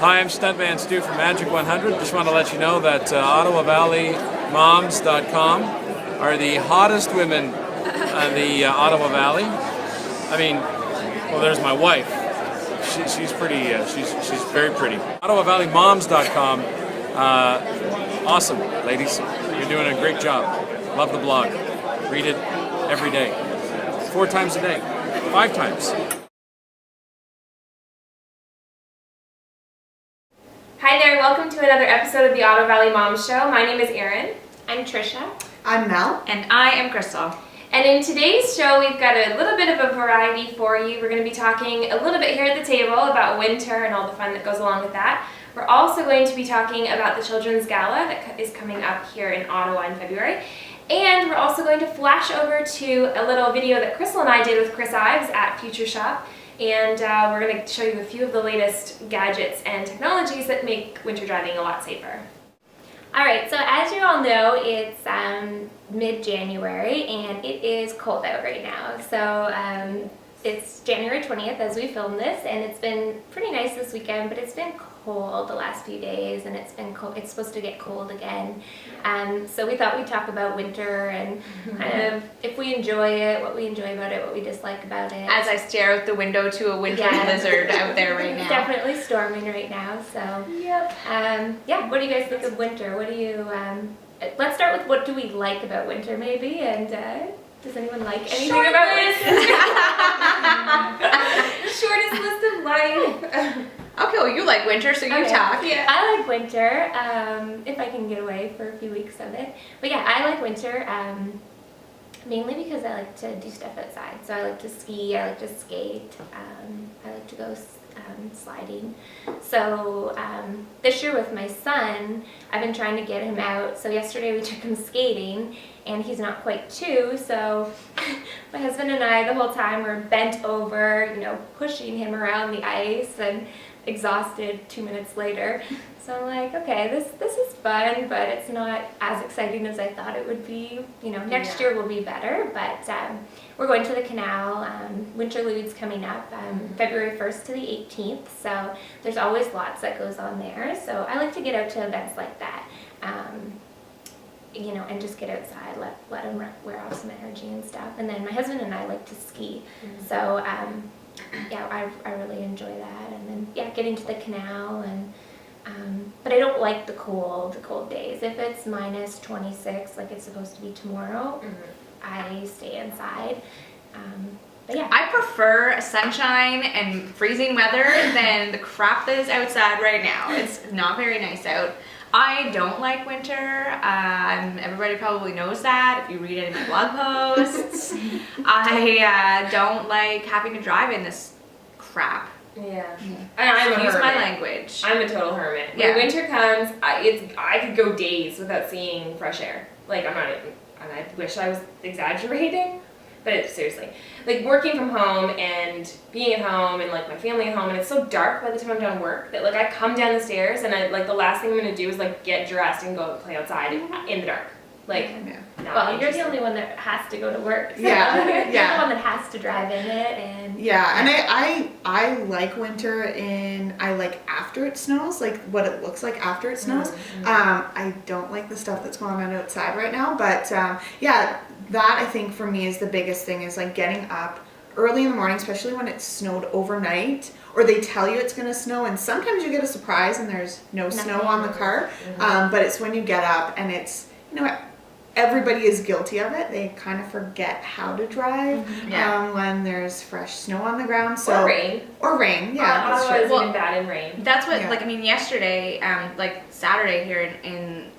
Hi, I'm Stuntman Stu from Majic 100. Just want to let you know that OttawaValleyMoms.com are the hottest women in the Ottawa Valley. I mean, well, there's my wife. She's pretty. She's very pretty. OttawaValleyMoms.com. Awesome, ladies. You're doing a great job. Love the blog. Read it every day. 4 times a day. 5 times. Hi there, welcome to another episode of the Ottawa Valley Moms Show. My name is Erin. I'm Trisha. I'm Mel. And I am Crystal. And in today's show, we've got a little bit of a variety for you. We're going to be talking a little bit here at the table about winter and all the fun that goes along with that. We're also going to be talking about the Children's Gala that is coming up here in Ottawa in February. And we're also going to flash over to a little video that Crystal and I did with Chris Ives at Future Shop. And we're going to show you a few of the latest gadgets and technologies that make winter driving a lot safer. Alright, so as you all know, it's mid-January and it is cold out right now. So it's January 20th as we film this, and it's been pretty nice this weekend, but it's been cold the last few days, and it's been cold. It's supposed to get cold again. So we thought we'd talk about winter and kind of if we enjoy it, what we enjoy about it, what we dislike about it. As I stare out the window to a winter blizzard out there right now. It's definitely storming right now, so Yep. yeah, what do you guys think of winter? What do you let's start with what do we like about winter maybe, and does anyone like anything about winter? Shortest list of life. Okay, well you like winter, so you talk. Yeah. I like winter, if I can get away for a few weeks of it. But yeah, I like winter, mainly because I like to do stuff outside. So I like to ski, I like to skate, I like to go sliding. So this year with my son, I've been trying to get him out. So yesterday we took him skating, and he's not quite 2, so my husband and I the whole time were bent over, you know, pushing him around the ice and exhausted 2 minutes later. So I'm like, okay, this is fun, but it's not as exciting as I thought it would be. You know, next year will be better, but we're going to the canal. Winterlude's coming up February 1st to the 18th, so there's always lots that goes on there. So I like to get out to events like that. You know, and just get outside, let them wear off some energy and stuff. And then my husband and I like to ski, so yeah, I really enjoy that. And then yeah, getting to the canal, and but I don't like the cold days. If it's minus 26 like it's supposed to be tomorrow, I stay inside. But yeah, I prefer sunshine and freezing weather than the crap that is outside right now. It's not very nice out. I don't like winter. Everybody probably knows that if you read any of my blog posts. I don't like having to drive in this crap. Yeah. I'm a Use my hermit. language. I'm a total hermit. Yeah. When winter comes, I could go days without seeing fresh air. Like, I'm not even, and I wish I was exaggerating, but seriously. Like, working from home and being at home and, like, my family at home, and it's so dark by the time I'm done work that, like, I come down the stairs and the last thing I'm going to do is, like, get dressed and go play outside in the dark. Like, not well, you're the interested. only one that has to go to work. So Yeah, you're yeah. the one that has to drive in it, and Yeah, and I like winter I like after it snows, like what it looks like after it snows. I don't like the stuff that's going on outside right now, but yeah, that I think for me is the biggest thing, is like getting up early in the morning, especially when it's snowed overnight, or they tell you it's going to snow, and sometimes you get a surprise and there's no snow on the car, but it's when you get up and it's, you know, everybody is guilty of it. They kind of forget how to drive when there's fresh snow on the ground. So Or rain. Or rain, yeah. that's Ottawa true. is even bad in rain. That's what, Yeah. like, I mean, yesterday, like Saturday here in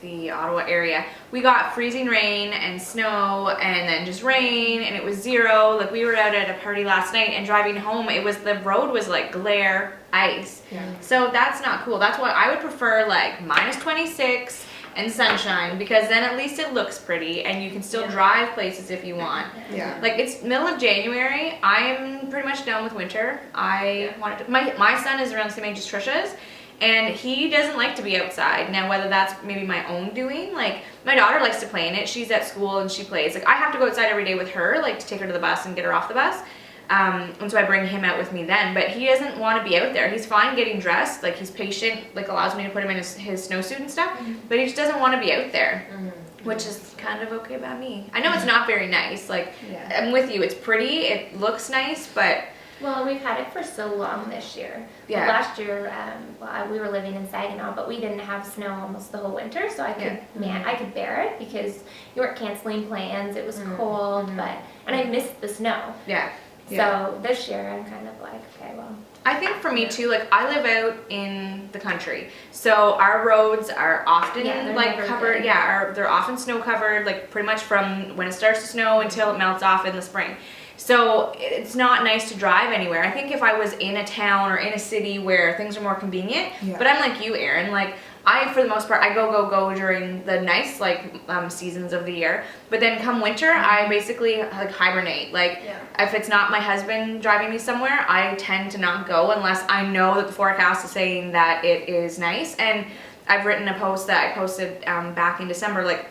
the Ottawa area, we got freezing rain and snow and then just rain, and it was 0. Like, we were out at a party last night, and driving home, the road was like glare ice. Yeah. So that's not cool. That's why I would prefer like minus 26 and sunshine, because then at least it looks pretty and you can still drive places if you want. Yeah. Like, it's middle of January. I'm pretty much done with winter. I wanted to, my son is around the same age as Trisha's, and he doesn't like to be outside. Now, whether that's maybe my own doing, like, my daughter likes to play in it. She's at school and she plays. Like, I have to go outside every day with her, like, to take her to the bus and get her off the bus. And so I bring him out with me then, but he doesn't want to be out there. He's fine getting dressed, like he's patient, like allows me to put him in his snowsuit and stuff, but he just doesn't want to be out there, which is kind of okay by me. I know it's not very nice, like I'm with you, it's pretty, it looks nice, but Well, we've had it for so long this year. Yeah. Last year, we were living in Saginaw, but we didn't have snow almost the whole winter, so I could, I could bear it because you weren't canceling plans. It was cold, and I missed the snow. yeah. So this year, I'm kind of like, okay, well. I think for me too, like I live out in the country, so our roads are often like covered. Yeah, they're often snow covered, like pretty much from when it starts to snow until it melts off in the spring. So it's not nice to drive anywhere. I think if I was in a town or in a city where things are more convenient, but I'm like you, Erin, like I, for the most part, I go during the nice seasons of the year, but then come winter, I basically like hibernate. Like if it's not my husband driving me somewhere, I tend to not go unless I know that the forecast is saying that it is nice. And I've written a post that I posted back in December, like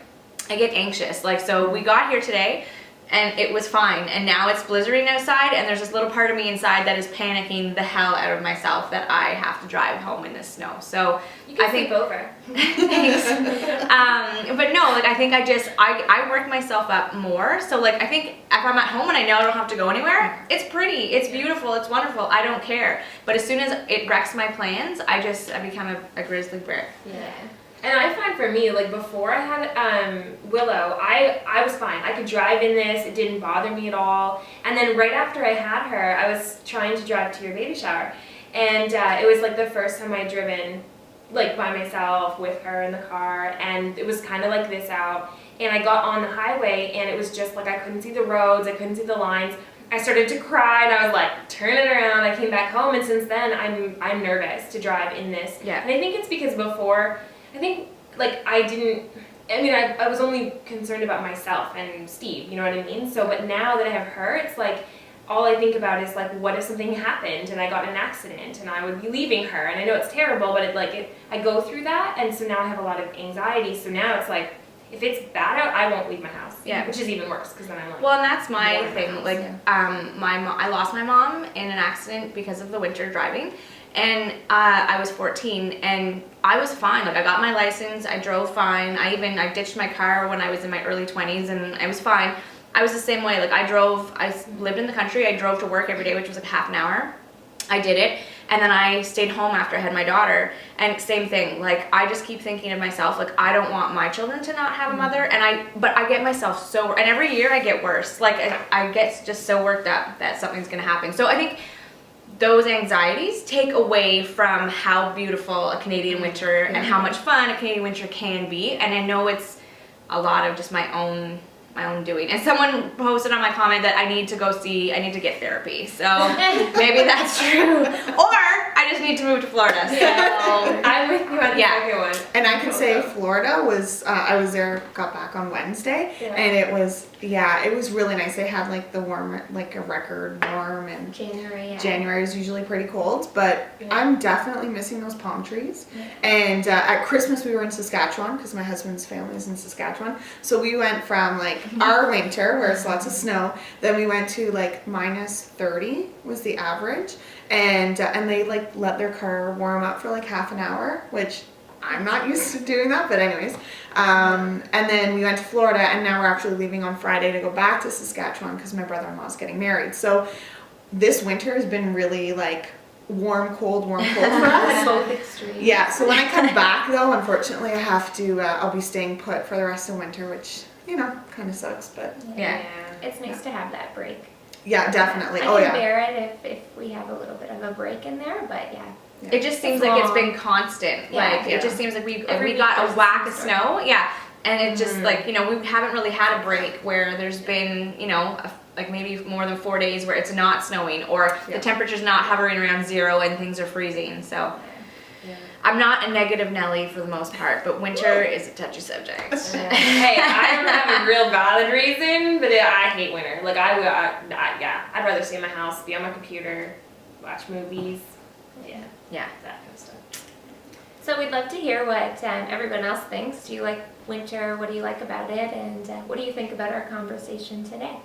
I get anxious. Like, so we got here today and it was fine, and now it's blizzarding outside, and there's this little part of me inside that is panicking the hell out of myself that I have to drive home in this snow. So You can I think sleep over. thanks. But no, like I think I work myself up more. So like I think if I'm at home and I know I don't have to go anywhere, it's pretty, it's beautiful, it's wonderful. I don't care. But as soon as it wrecks my plans, I become a grizzly bear. Yeah. And I find for me, like before I had Willow, I was fine. I could drive in this, it didn't bother me at all. And then right after I had her, I was trying to drive to your baby shower. And it was like the first time I'd driven like by myself with her in the car, and it was kind of like this out. And I got on the highway and it was just like I couldn't see the roads, I couldn't see the lines. I started to cry and I was like, turn it around. I came back home, and since then I'm nervous to drive in this. Yeah. And I think it's because before, I think like I was only concerned about myself and Steve, you know what I mean? So, but now that I have her, it's like all I think about is like, what if something happened and I got in an accident and I would be leaving her, and I know it's terrible, but I go through that, and so now I have a lot of anxiety. So now it's like, if it's bad out, I won't leave my house. Yeah. Which is even worse, because then I'm like. Well, and that's my thing. Like, I lost my mom in an accident because of the winter driving. And I was 14 and I was fine. Like I got my license, I drove fine. I ditched my car when I was in my early 20s and I was fine. I was the same way. Like I lived in the country. I drove to work every day, which was like half an hour. I did it. And then I stayed home after I had my daughter, and same thing. Like I just keep thinking of myself, like I don't want my children to not have a mother, but I get myself so, and every year I get worse. Like I get just so worked up that something's gonna happen. So I think those anxieties take away from how beautiful a Canadian winter and how much fun a Canadian winter can be. And I know it's a lot of just my own doing. And someone posted on my comment that I need to get therapy. So maybe that's true. Or I just need to move to Florida. So I'm with you on the second one. And I can say Florida was, I was there, got back on Wednesday, and it was really nice. They had like the warm, like a record warm, and January is usually pretty cold, but I'm definitely missing those palm trees. And at Christmas we were in Saskatchewan because my husband's family is in Saskatchewan. So we went from like our winter where it's lots of snow, then we went to like -30 was the average, and they like let their car warm up for like half an hour, which I'm not used to doing that, but anyways. And then we went to Florida, and now we're actually leaving on Friday to go back to Saskatchewan because my brother-in-law is getting married. So this winter has been really like warm, cold for us. Both extremes. Yeah, so when I come back though, unfortunately I have to, I'll be staying put for the rest of winter, which, you know, kind of sucks, but. Yeah. It's nice to have that break. Yeah, definitely. I can bear it if we have a little bit of a break in there, but It just seems like it's been constant. It just seems like we got a whack of snow. Yeah. And it just like, you know, we haven't really had a break where there's been, you know, like maybe more than 4 days where it's not snowing or the temperature's not hovering around 0 and things are freezing. So I'm not a negative Nelly for the most part, but winter is a touchy subject. Hey, I don't have a real valid reason, but I hate winter. Like I'd rather stay in my house, be on my computer, watch movies. Yeah, that kind of stuff. So we'd love to hear what everyone else thinks. Do you like winter? What do you like about it? And what do you think about our conversation today?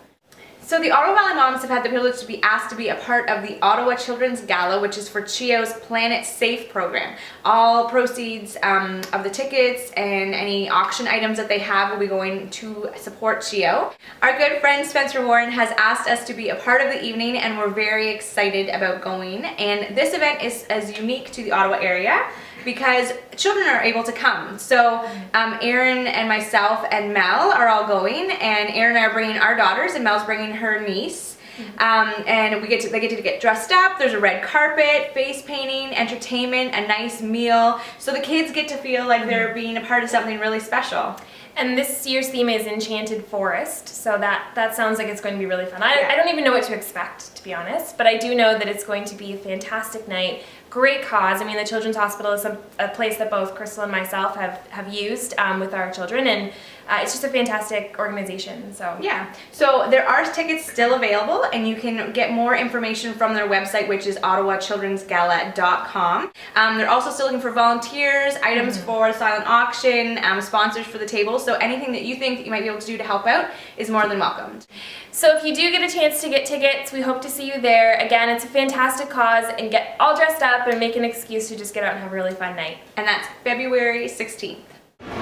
So the Ottawa Valley Moms have had the privilege to be asked to be a part of the Ottawa Children's Gala, which is for CHEO's Planet Safe program. All proceeds of the tickets and any auction items that they have will be going to support CHEO. Our good friend Spencer Warren has asked us to be a part of the evening, and we're very excited about going. And this event is as unique to the Ottawa area because children are able to come. So Erin and myself and Mel are all going, and Erin and I are bringing our daughters, and Mel's bringing her niece. And they get to get dressed up. There's a red carpet, face painting, entertainment, a nice meal. So the kids get to feel like they're being a part of something really special. And this year's theme is Enchanted Forest, so that sounds like it's going to be really fun. I don't even know what to expect, to be honest, but I do know that it's going to be a fantastic night. Great cause. I mean, the Children's Hospital is a place that both Crystal and myself have used with our children, and it's just a fantastic organization. So yeah, so there are tickets still available, and you can get more information from their website, which is ottawachildrensgala.com. They're also still looking for volunteers, items for the silent auction, sponsors for the table. So anything that you think that you might be able to do to help out is more than welcomed. So if you do get a chance to get tickets, we hope to see you there. Again, it's a fantastic cause, and get all dressed up and make an excuse to just get out and have a really fun night. And that's February 16th.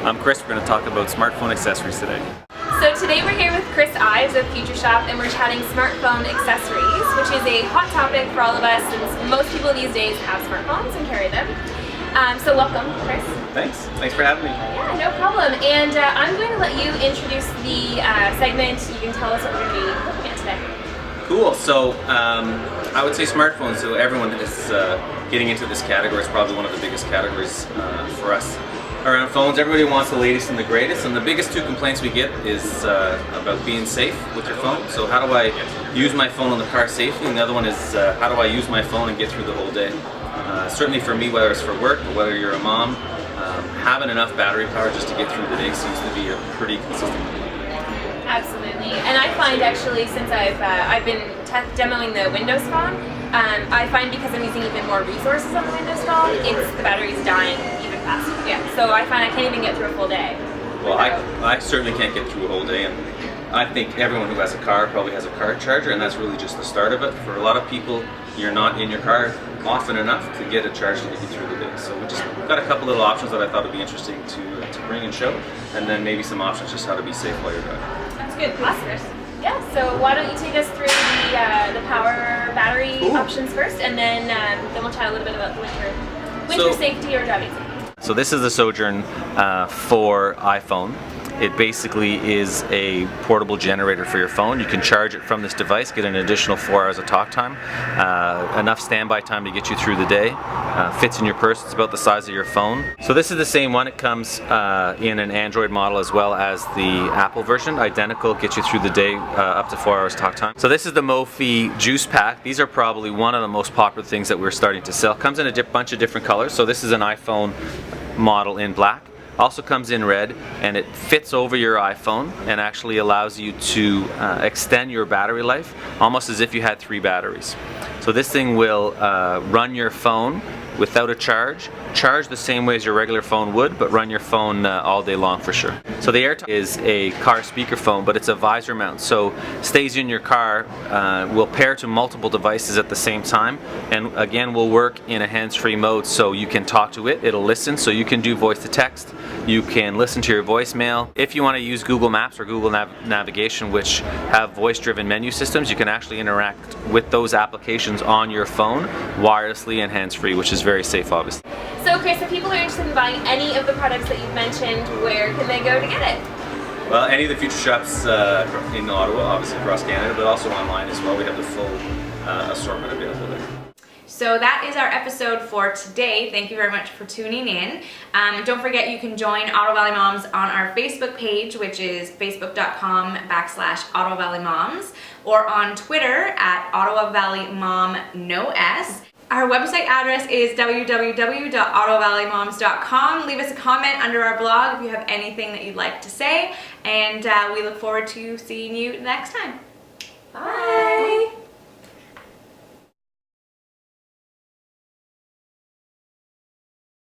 I'm Chris. We're going to talk about smartphone accessories today. So today we're here with Chris Ives of Future Shop, and we're chatting smartphone accessories, which is a hot topic for all of us since most people these days have smartphones and carry them. So welcome, Chris. Thanks for having me. Yeah, no problem. And I'm going to let you introduce the segment. You can tell us what we're going to be looking at today. Cool. So I would say smartphones. So everyone is getting into this category. It's probably one of the biggest categories for us around phones. Everybody wants the latest and the greatest, and the biggest two complaints we get is about being safe with your phone. So how do I use my phone in the car safely? And the other one is how do I use my phone and get through the whole day? Certainly for me, whether it's for work or whether you're a mom, having enough battery power just to get through the day seems to be a pretty consistent one. Absolutely. And I find actually, since I've been demoing the Windows phone, I find because I'm using even more resources on the Windows phone, the battery's dying even faster. Yeah. So I find I can't even get through a full day. Well, I certainly can't get through a whole day, and I think everyone who has a car probably has a car charger, and that's really just the start of it. For a lot of people, you're not in your car often enough to get a charge to get you through the day. So we've got a couple little options that I thought would be interesting to bring and show, and then maybe some options just how to be safe while you're driving. That's good. Awesome. Yeah, so why don't you take us through the power battery options first, and then we'll chat a little bit about the winter safety or driving safety. So this is the Sojourn for iPhone. It basically is a portable generator for your phone. You can charge it from this device, get an additional 4 hours of talk time, enough standby time to get you through the day. Fits in your purse, it's about the size of your phone. So this is the same one. It comes in an Android model as well as the Apple version. Identical, gets you through the day, up to 4 hours talk time. So this is the Mophie Juice Pack. These are probably one of the most popular things that we're starting to sell. Comes in a bunch of different colors. So this is an iPhone model in black. Also comes in red, and it fits over your iPhone and actually allows you to extend your battery life almost as if you had 3 batteries. So this thing will run your phone without a charge the same way as your regular phone would, but run your phone all day long for sure. So the AirTalk is a car speakerphone, but it's a visor mount, so stays in your car, will pair to multiple devices at the same time, and again will work in a hands-free mode, so you can talk to it, it'll listen, so you can do voice to text, you can listen to your voicemail. If you want to use Google Maps or Google Navigation, which have voice-driven menu systems, you can actually interact with those applications on your phone wirelessly and hands-free, which is very safe, obviously. So Chris, if people are interested in buying any of the products that you've mentioned, where can they go to get it? Well, any of the Future Shops in Ottawa, obviously across Canada, but also online as well. We have the full assortment available there. So that is our episode for today. Thank you very much for tuning in. Don't forget you can join Ottawa Valley Moms on our Facebook page, which is facebook.com/Ottawa Valley Moms, or on Twitter at Ottawa Valley Mom No S. Our website address is www.ottawavalleymoms.com. Leave us a comment under our blog if you have anything that you'd like to say, and we look forward to seeing you next time. Bye!